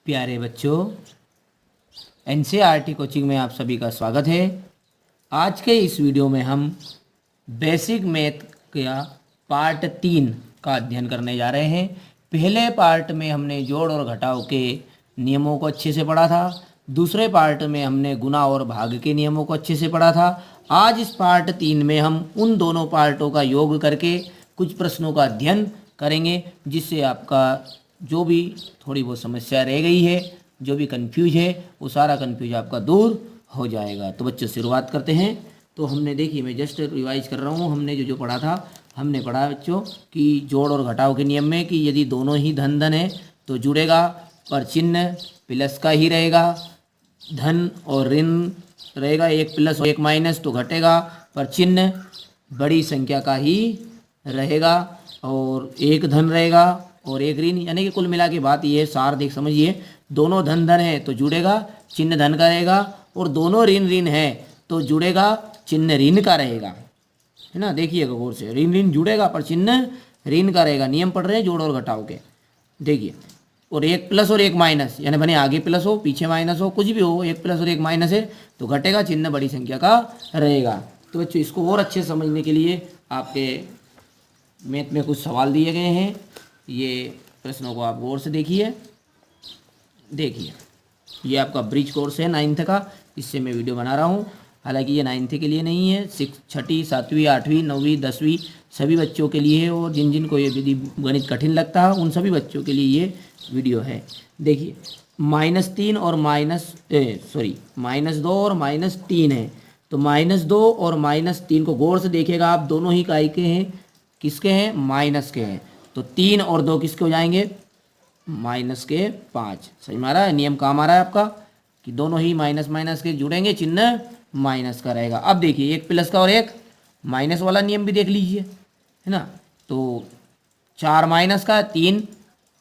प्यारे बच्चों, NCERT coaching में आप सभी का स्वागत है। आज के इस वीडियो में हम बेसिक मैथ का पार्ट 3 का अध्ययन करने जा रहे हैं। पहले पार्ट में हमने जोड़ और घटाव के नियमों को अच्छे से पढ़ा था। दूसरे पार्ट में हमने गुणा और भाग के नियमों को अच्छे से पढ़ा था। आज इस पार्ट 3 में हम उन दोनों पार्टों का योग करके कुछ प्रश्नों का अध्ययन करेंगे, जिससे आपका जो भी थोड़ी बहुत समस्या रह गई है, जो भी कंफ्यूज है, वो सारा कंफ्यूज आपका दूर हो जाएगा। तो बच्चों शुरुआत करते हैं। तो हमने देखिए, मैं जस्ट रिवाइज कर रहा हूँ। हमने जो पढ़ा था, हमने पढ़ा बच्चों कि जोड़ और घटाव के नियम में कि यदि दोनों ही धन धन है तो जुड़ेगा, पर चिन्ह प्लस का ही रहेगा। धन और ऋण रहेगा, एक प्लस और एक माइनस तो घटेगा, पर चिन्ह बड़ी संख्या का ही रहेगा। और एक धन रहेगा और एक ऋण, यानी कि कुल मिला के बात ये है, सार देख समझिए। दोनों धन धन है तो जुड़ेगा, चिन्ह धन का रहेगा, और दोनों ऋण ऋण है तो जुड़ेगा, चिन्ह ऋण का रहेगा, है ना। देखिएगा गौर से, ऋण ऋण जुड़ेगा पर चिन्ह ऋण का रहेगा। नियम पढ़ रहे हैं जोड़ और घटाव के, देखिए। और एक प्लस और एक माइनस, यानी बने आगे प्लस हो पीछे माइनस हो, कुछ भी हो, एक प्लस और एक माइनस है तो घटेगा, चिन्ह बड़ी संख्या का रहेगा। तो बच्चों, इसको और अच्छे समझने के लिए आपके मैथ में कुछ सवाल दिए गए हैं। ये प्रश्नों को आप गौर से देखिए। ये आपका ब्रिज कोर्स है 9th का, इससे मैं वीडियो बना रहा हूँ। हालांकि ये 9th के लिए नहीं है, 6ठी 7वीं 8वीं 9वीं 10वीं सभी बच्चों के लिए है। और जिन जिन को ये यदि गणित कठिन लगता है, उन सभी बच्चों के लिए ये वीडियो है। देखिए, -3 और -2 और -3 है। तो -2 और -3 को गौर से देखिएगा आप, दोनों ही काय के हैं, किसके हैं, माइनस के हैं। तो 3 और 2 किसके हो जाएंगे, -5। समझ में आ रहा है, नियम काम आ रहा है आपका कि दोनों ही माइनस माइनस के जुड़ेंगे, चिन्ह माइनस का रहेगा। अब देखिए, एक प्लस का और एक माइनस वाला नियम भी देख लीजिए, है ना। तो 4 माइनस का, 3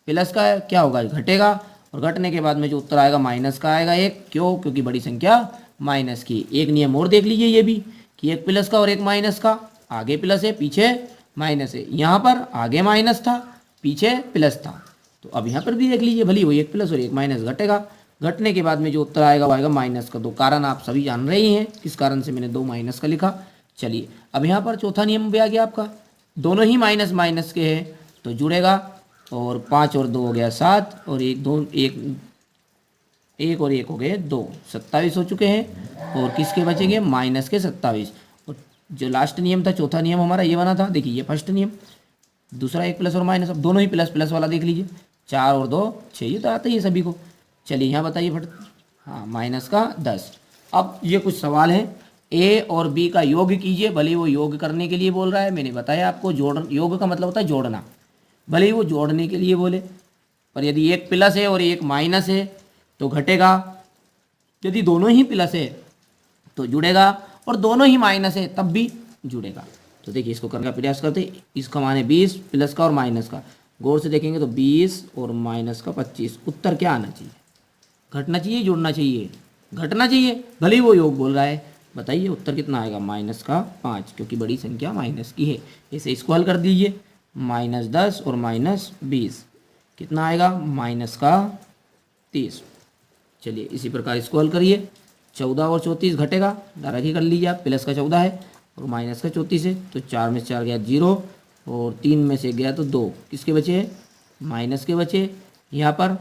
प्लस का, क्या होगा, घटेगा, और घटने के बाद में जो उत्तर आएगा माइनस का आएगा एक। क्यों, क्योंकि बड़ी संख्या माइनस की। एक नियम और देख लीजिए ये भी, कि एक प्लस का और एक माइनस का, आगे प्लस है पीछे माइनस है। यहाँ पर आगे माइनस था पीछे प्लस था, तो अब यहाँ पर भी देख लीजिए, भली वो एक प्लस और एक माइनस घटेगा, घटने के बाद में जो उत्तर आएगा वो आएगा माइनस का। दो कारण आप सभी जान रहे ही हैं, किस कारण से मैंने 2 माइनस का लिखा। चलिए, अब यहाँ पर चौथा नियम भी आ गया आपका, दोनों ही माइनस माइनस के हैं तो जुड़ेगा, और 5 और 2 हो गया 7, और एक और एक हो गए 2, 27 हो चुके हैं। और किसके बचेंगे, माइनस के 27। और जो लास्ट नियम था, चौथा नियम हमारा ये बना था, देखिए ये फर्स्ट नियम, दूसरा एक प्लस और माइनस। अब दोनों ही प्लस प्लस वाला देख लीजिए, 4 और 2 6, ये तो आता ही है सभी को। चलिए यहाँ बताइए फट, हाँ, माइनस का 10। अब ये कुछ सवाल हैं, ए और बी का योग कीजिए। भले वो योग करने के लिए बोल रहा है, मैंने बताया आपको, योग का मतलब होता है जोड़ना। भले ही वो जोड़ने के लिए बोले, पर यदि एक प्लस है और एक माइनस है तो घटेगा, यदि दोनों ही प्लस है तो जुड़ेगा, और दोनों ही माइनस है तब भी जुड़ेगा। तो देखिए, इसको करने का प्रयास करते। इसका माने 20 प्लस का और माइनस का, गौर से देखेंगे तो 20 और माइनस का 25। उत्तर क्या आना चाहिए, घटना चाहिए, जुड़ना चाहिए, घटना चाहिए। भले ही वो योग बोल रहा है, बताइए उत्तर कितना आएगा, माइनस का 5, क्योंकि बड़ी संख्या माइनस की है। ऐसे इसको हल कर दीजिए, -10 और -20 कितना आएगा, माइनस का 30। चलिए इसी प्रकार इसको हल करिए। 14 और 34 घटेगा, डायरेक्ट ही कर लीजिए आप, प्लस का 14 है और माइनस का 34 है, तो 4 में से 4 गया 0, और 3 में से गया तो 2, किसके बचे, माइनस के बचे। यहाँ पर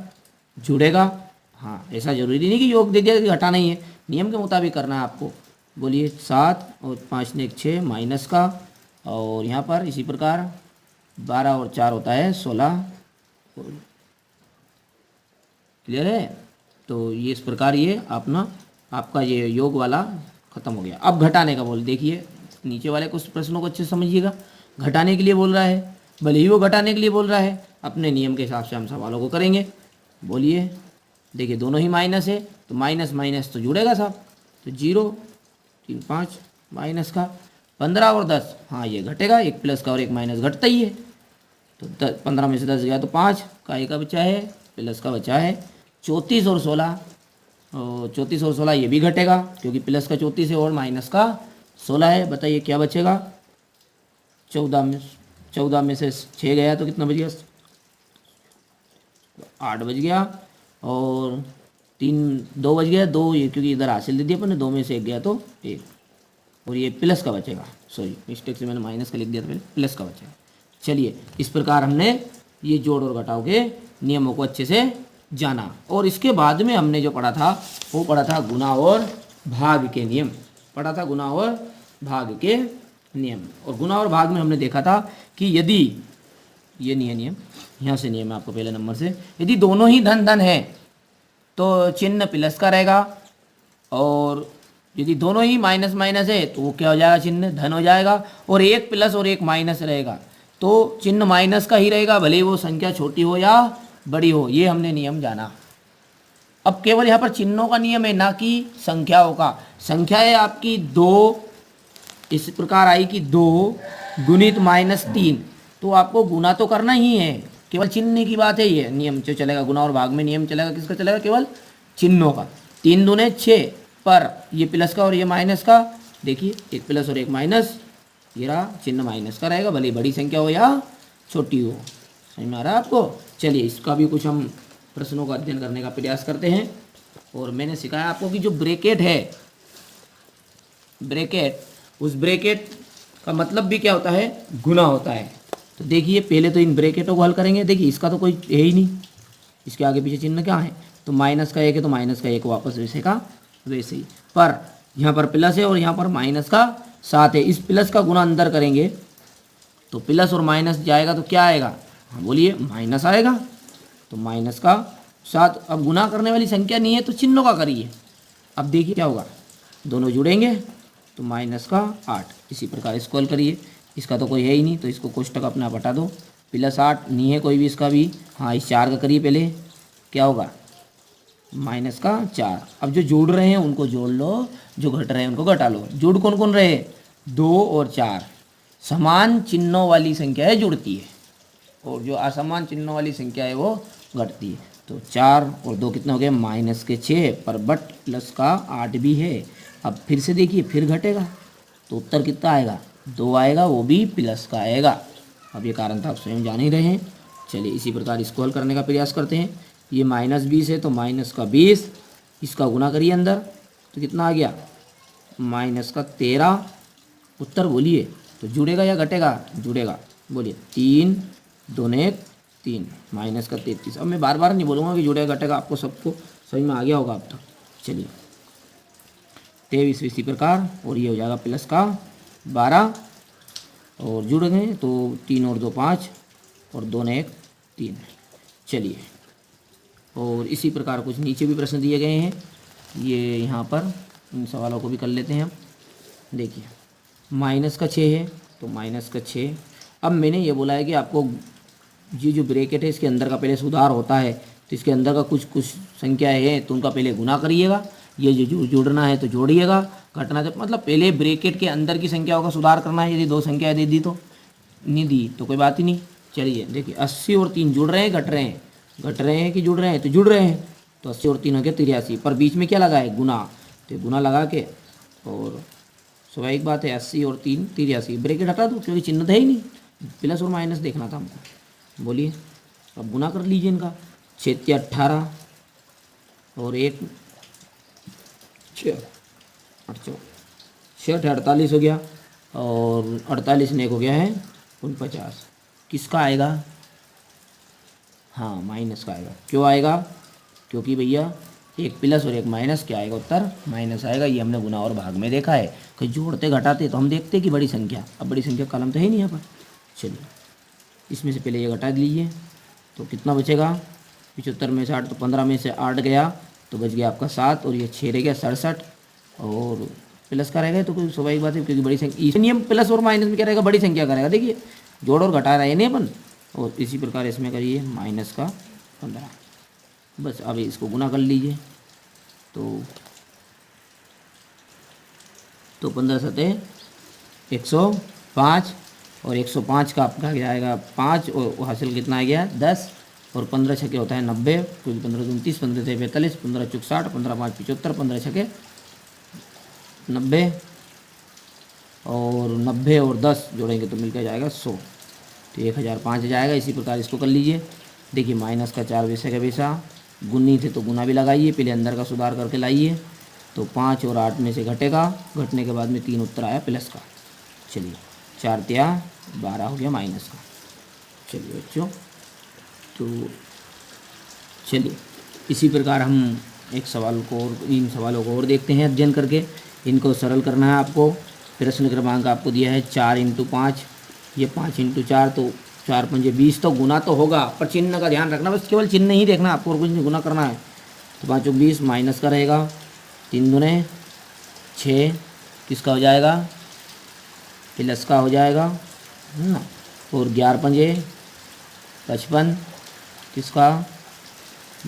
जुड़ेगा, हाँ, ऐसा जरूरी नहीं कि योग दे दिया कि घटा नहीं है, नियम के मुताबिक करना है आपको। बोलिए 7 और 5 ने 6 माइनस का, और यहाँ पर इसी प्रकार 12 और 4 होता है 16। क्लियर है। तो ये इस प्रकार ये अपना आपका ये योग वाला खत्म हो गया। अब घटाने का बोल, देखिए नीचे वाले कुछ प्रश्नों को अच्छे से समझिएगा। घटाने के लिए बोल रहा है, भले ही वो घटाने के लिए बोल रहा है, अपने नियम के हिसाब से हम सवालों को करेंगे। बोलिए, देखिए दोनों ही माइनस है तो माइनस माइनस तो जुड़ेगा साहब, तो 0 3 5 माइनस का। 15 और 10, हाँ ये घटेगा, एक प्लस का और एक माइनस घटता ही है। तो 15 में से 10 गया तो 5 का एक का बचा है, प्लस का बचा है। 34 और 16, और 34 और 16 ये भी घटेगा, क्योंकि प्लस का 34 है और माइनस का 16 है। बताइए क्या बचेगा, 14 में से 6 गया तो कितना बच गया, 8 बच गया। और 3 2 बच गया, 2 ये क्योंकि इधर हासिल दे दिया अपन ने, 2 में से 1 गया तो 1, और ये प्लस का बचेगा, सॉरी मिस्टेक से मैंने माइनस का लिख दिया था पहले, प्लस का बचेगा। चलिए इस प्रकार हमने ये जोड़ और घटाव के नियमों को अच्छे से जाना, और इसके बाद में हमने जो पढ़ा था वो पढ़ा था गुणा और भाग के नियम, पढ़ा था गुणा और भाग के नियम। और गुणा और भाग में हमने देखा था कि यदि ये नहीं है नियम, यहाँ से नियम है आपको पहले नंबर से, यदि दोनों ही धन धन है तो चिन्ह प्लस का रहेगा, और यदि दोनों ही माइनस माइनस है तो वो क्या हो जाएगा, चिन्ह धन हो जाएगा, और एक प्लस और एक माइनस रहेगा तो चिन्ह माइनस का ही रहेगा, भले ही वो संख्या छोटी हो या बड़ी हो। ये हमने नियम जाना। अब केवल यहाँ पर चिन्हों का नियम है, ना कि संख्याओं का। संख्या है आपकी 2, इस प्रकार आई कि 2 गुणित -3, तो आपको गुना तो करना ही है, केवल चिन्ह की बात है। ये नियम जो चलेगा गुना और भाग में नियम चलेगा किसका चलेगा, केवल चिन्हों का। 3 दूने 6, पर ये प्लस का और ये माइनस का, देखिए एक प्लस और एक माइनस, ये रहा चिन्ह माइनस का रहेगा, भले बड़ी संख्या हो या छोटी हो। समझ में आ रहा है आपको। चलिए इसका भी कुछ हम प्रश्नों का अध्ययन करने का प्रयास करते हैं। और मैंने सिखाया आपको कि जो ब्रैकेट है, ब्रैकेट, उस ब्रैकेट का मतलब भी क्या होता है, गुना होता है। तो देखिए पहले तो इन ब्रैकेटों को हल करेंगे। देखिए इसका तो कोई है ही नहीं, इसके आगे पीछे चिन्ह क्या है, तो माइनस का 1 है तो माइनस का 1 वापस वैसे का वैसे ही, पर यहाँ पर प्लस है और यहाँ पर माइनस का 7 है। इस प्लस का गुना अंदर करेंगे तो प्लस और माइनस जाएगा तो क्या आएगा, हाँ बोलिए, माइनस आएगा। तो माइनस का 7, अब गुना करने वाली संख्या नहीं है तो चिन्हों का करिए। अब देखिए क्या होगा, दोनों जुड़ेंगे तो माइनस का 8, इसी प्रकार इसको हल करिए। इसका तो कोई है ही नहीं तो इसको कोष्टक अपना बटा दो, +8 नहीं है कोई भी इसका भी, हाँ इस 4 का करिए पहले, क्या होगा माइनस का 4। अब जो जोड़ रहे हैं उनको जोड़ लो, जो घट रहे हैं उनको घटा लो। जोड़ कौन कौन रहे, 2 और 4, समान चिन्हों वाली संख्या है जुड़ती है, और जो असमान चिन्हों वाली संख्या है वो घटती है। तो 4 और 2 कितना हो गया, -6, पर बट प्लस का 8 भी है। अब फिर से देखिए फिर घटेगा तो उत्तर कितना आएगा, 2 आएगा, वो भी प्लस का आएगा। अब ये कारण था आप स्वयं जान ही रहे हैं। चलिए इसी प्रकार इसको हल करने का प्रयास करते हैं। ये -20 है तो माइनस का 20, इसका गुना करिए अंदर तो कितना आ गया, -13। उत्तर बोलिए, तो जुड़ेगा या घटेगा, जुड़ेगा, बोलिए 3 2 1 3, -33। अब मैं बार बार नहीं बोलूँगा कि जुड़ेगा घटेगा, आपको सबको समझ में आ गया होगा अब तक। चलिए 23 इसी प्रकार, और ये हो जाएगा प्लस का 12, और जुड़ गए तो 3 और 2 5, और 2 ने 1 3। चलिए और इसी प्रकार कुछ नीचे भी प्रश्न दिए गए हैं, ये यहाँ पर इन सवालों को भी कर लेते हैं हम। देखिए -6 है तो -6। अब मैंने ये बोला है कि आपको ये जो ब्रैकेट है इसके अंदर का पहले सुधार होता है, तो इसके अंदर का कुछ संख्याएं हैं तो उनका पहले गुना करिएगा, ये जो जोड़ना है तो जोड़िएगा, घटना तो मतलब पहले ब्रैकेट के अंदर की संख्याओं का सुधार करना है। यदि 2 संख्याएं दे दी तो नहीं दी तो कोई बात ही नहीं। चलिए देखिए 80 और 3 जुड़ रहे हैं, घट रहे हैं, घट रहे हैं कि जुड़ रहे हैं, तो जुड़ रहे हैं, तो 80 और 3 हो गया 83, पर बीच में क्या लगा है, गुना, तो गुना लगा के, और स्वाभाविक बात है 80 और 3 83, ब्रैकेट हटा दो क्योंकि चिन्ह था ही नहीं, प्लस और माइनस देखना था हमको। बोलिए अब गुना कर लीजिए इनका, 6 18 और 1 6 48 हो गया, और 48 ने 1 हो गया है 49। किसका आएगा, हाँ माइनस का आएगा। क्यों आएगा, क्योंकि भैया एक प्लस और एक माइनस, क्या आएगा उत्तर, माइनस आएगा। ये हमने गुना और भाग में देखा है कि जोड़ते घटाते तो हम देखते कि बड़ी संख्या, अब बड़ी संख्या कलम तो है नहीं यहाँ पर। चलिए इसमें से पहले ये घटा लीजिए तो कितना बचेगा, 75 में से 8 तो 15 में से 8 गया तो बच गया आपका 7, और ये 6 रह गया 67, और प्लस का रहेगा तो कोई स्वाभाविक बात है क्योंकि बड़ी संख्या, इस नियम प्लस और माइनस में क्या रहेगा, बड़ी संख्या का रहेगा। देखिए जोड़ और घटा रहे नहीं अपन, और इसी प्रकार इसमें करिए माइनस का 15। बस अब इसको गुना कर लीजिए तो 15 सतह 105, और 105 का आपका क्या आएगा 5, और हासिल कितना आ गया 10, और 15 छके होता है 90, क्योंकि 15 दूनी 30, 15 से 45, 15 चुक 60, 15 5 75, 15 छके 90, और 90 और 10 जोड़ेंगे तो मिलकर जाएगा 100, तो 1005 जाएगा। इसी प्रकार इसको कर लीजिए। देखिए माइनस का 4 वैसे का वैसा, गुनी थे तो गुना भी लगाइए, पहले अंदर का सुधार करके लाइए। तो 5 और 8 में से घटेगा, घटने के बाद में 3 उत्तर आया प्लस का। चलिए 4 तिया 12 हो गया माइनस का। चलिए बच्चों, तो चलिए इसी प्रकार हम एक सवाल को और, इन सवालों को और देखते हैं अध्ययन करके। इनको सरल करना है आपको। प्रश्न क्रमांक आपको दिया है 4 × 5, ये 5 × 4, तो 4 पंजे 20, तो गुना तो होगा, पर चिन्ह का ध्यान रखना, बस केवल चिन्ह ही देखना आपको और कुछ नहीं, गुना करना है। तो 5 × 20 माइनस का रहेगा, 3 दूने 6, किसका हो जाएगा, प्लस का हो जाएगा, है ना। और 11 पंजे 55, किसका,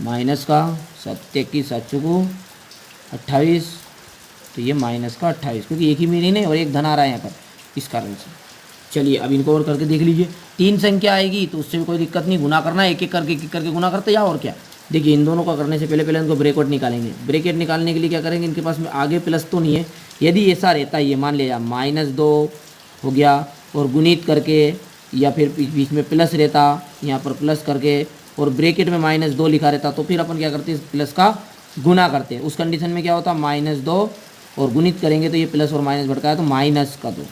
माइनस का। 7 21 7 चौको 28, तो ये माइनस का 28, क्योंकि एक ही मीनिंग है और एक धन आ रहा है यहाँ पर, इस कारण से। चलिए अब इनको और करके देख लीजिए। 3 संख्या आएगी तो उससे भी कोई दिक्कत नहीं, गुना करना है, एक एक करके गुना करते जाओ, और क्या। देखिए इन दोनों का करने से पहले इनको ब्रैकेट निकालेंगे। ब्रैकेट निकालने के लिए क्या करेंगे, इनके पास में आगे प्लस तो नहीं है, यदि ऐसा रहता है, ये मान लिया -2 हो गया और गुणित करके, या फिर बीच में प्लस रहता, यहाँ पर प्लस करके और ब्रैकेट में -2 लिखा रहता, तो फिर अपन क्या करते हैं, प्लस का गुना करते हैं। उस कंडीशन में क्या होता, -2 और गुणित करेंगे तो ये प्लस और माइनस भटका है तो -2।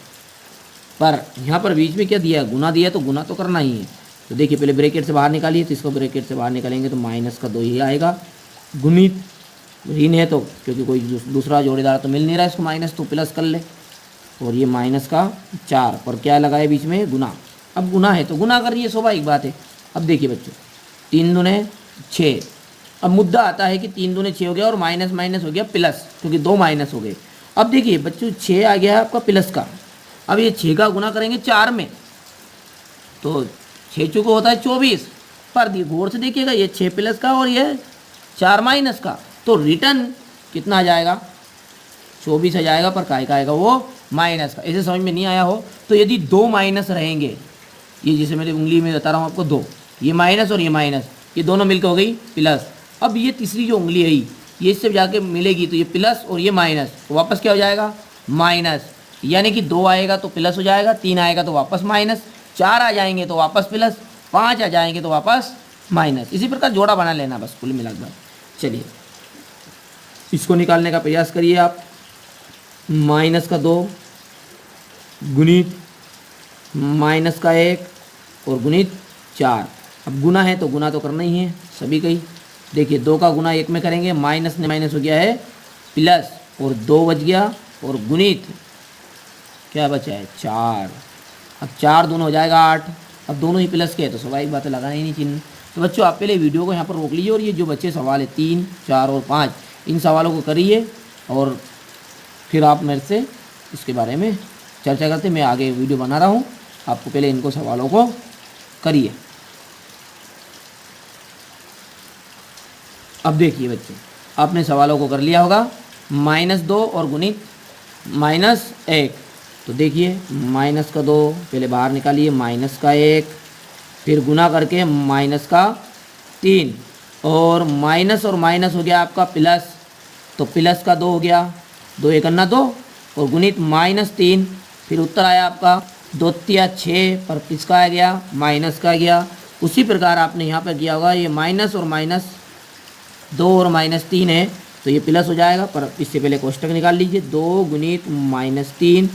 पर यहाँ पर बीच में क्या दिया है, गुना दिया है, तो गुना तो करना ही है। तो देखिए पहले ब्रैकेट से बाहर निकालिए, तो इसको ब्रैकेट से बाहर निकालेंगे तो -2 ही आएगा। गुणित ऋण है तो, क्योंकि कोई दूसरा जोड़ीदार तो मिल नहीं रहा है इसको माइनस, तो प्लस कर ले। और ये -4 पर क्या लगाए बीच में, गुना। अब गुना है तो गुना करिए, स्वाभाविक बात है। अब देखिए बच्चों, 3 दूने 6, अब मुद्दा आता है कि 3 दूने 6 हो गया और माइनस माइनस हो गया प्लस, क्योंकि 2 माइनस हो गए। अब देखिए बच्चों 6 आ गया है आपका प्लस का, अब ये 6 का गुना करेंगे 4 में, तो 6 चौको होता है 24, पर गौर से देखिएगा ये 6 प्लस का और ये 4 माइनस का, तो रिटर्न कितना आ जाएगा, 24 आ जाएगा, पर काय का आएगा वो माइनस का। ऐसे समझ में नहीं आया हो तो यदि 2 माइनस रहेंगे, ये जैसे मेरी उंगली में बता रहा हूँ आपको 2, ये माइनस और ये माइनस, ये दोनों मिलकर हो गई प्लस। अब ये तीसरी जो उंगली है ये इससे जाके मिलेगी तो ये प्लस और ये माइनस, तो वापस क्या हो जाएगा, माइनस। यानी कि 2 आएगा तो प्लस हो जाएगा, 3 आएगा तो वापस माइनस, 4 आ जाएंगे तो वापस प्लस, 5 आ जाएंगे तो वापस माइनस। इसी प्रकार जोड़ा बना लेना बस कुल मिलाकर। चलिए इसको निकालने का प्रयास करिए आप। -2 गुणित -1 और गुणित 4। अब गुना है तो गुना तो करना ही है सभी का ही। देखिए 2 का गुना 1 में करेंगे, माइनस ने माइनस हो गया है प्लस, और 2 बच गया, और गुणित क्या बचा है 4। अब 4 दोनों हो जाएगा 8। अब दोनों ही प्लस के है तो स्वाभाविक बात है, लगाना ही नहीं चिन्ह। तो बच्चों आप पहले वीडियो को यहाँ पर रोक लीजिए और ये जो बच्चे सवाल है 3, 4 और 5, इन सवालों को करिए और फिर आप मेरे से इसके बारे में चर्चा करते। मैं आगे वीडियो बना रहा हूँ, आपको पहले इनको सवालों को करिए। अब देखिए बच्चे, आपने सवालों को कर लिया होगा। -2 और गुणित -1, तो देखिए -2 पहले बाहर निकालिए, -1, फिर गुना करके -3, और माइनस और माइनस हो गया आपका प्लस, तो प्लस का 2 हो गया, 2 × 1 = 2, और गुणित -3, फिर उत्तर आया आपका 2 × 6, पर किसका आ गया, माइनस का गया। उसी प्रकार आपने यहाँ पर किया होगा, ये माइनस और माइनस 2 और -3 है तो ये प्लस हो जाएगा, पर इससे पहले कोष्टक निकाल लीजिए। 2 गुणित -3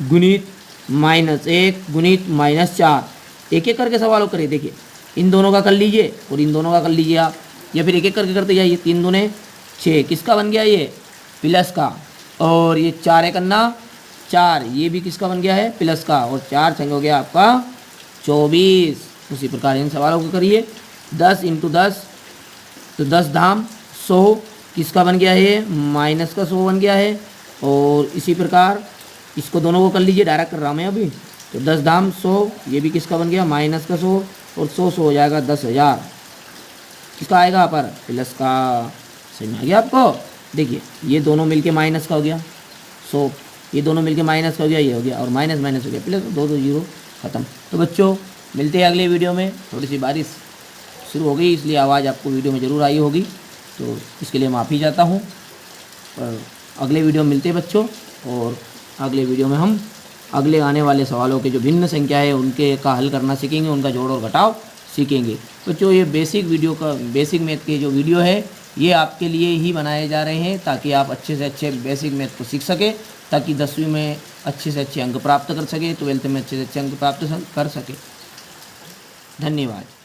गुणित -1 गुणित -4, एक एक करके सवालों करिए। देखिए इन दोनों का कर लीजिए और इन दोनों का कर लीजिए आप, या फिर एक एक करके करते जाइए। 3 दूने 6, किसका बन गया, ये प्लस का, और ये 4 × 1 = 4, ये भी किसका बन गया है, प्लस का, और 4 संग हो गया आपका 24। उसी प्रकार इन सवालों को करिए। 10 × 10, तो 10 धाम 100, किसका बन गया है, माइनस का 100 बन गया है। और इसी प्रकार इसको दोनों को कर लीजिए, डायरेक्ट कर रहा हूँ मैं अभी। तो 10 धाम 100, ये भी किसका बन गया, माइनस का 100, और 100 100 हो जाएगा 10,000, किसका आएगा पर, प्लस का। समझ में आ गया आपको। देखिए ये दोनों मिलके माइनस का हो गया 100, ये दोनों मिलके माइनस का हो गया, ये हो गया, और माइनस माइनस हो गया प्लस, 2 2 0 खत्म। तो बच्चों मिलते हैं अगले वीडियो में। थोड़ी सी बारिश शुरू हो गई इसलिए आवाज़ आपको वीडियो में ज़रूर आई होगी, तो इसके लिए माफ़ी चाहता हूँ। पर अगले वीडियो में मिलते हैं बच्चों, और अगले वीडियो में हम अगले आने वाले सवालों के जो भिन्न संख्या है उनके का हल करना सीखेंगे, उनका जोड़ और घटाव सीखेंगे। तो जो ये बेसिक मैथ के जो वीडियो है ये आपके लिए ही बनाए जा रहे हैं ताकि आप अच्छे से अच्छे बेसिक मैथ को सीख सके, ताकि 10वीं में अच्छे से अच्छे अंक प्राप्त कर सके, 12th में अच्छे से अच्छे अंक प्राप्त कर सके। धन्यवाद।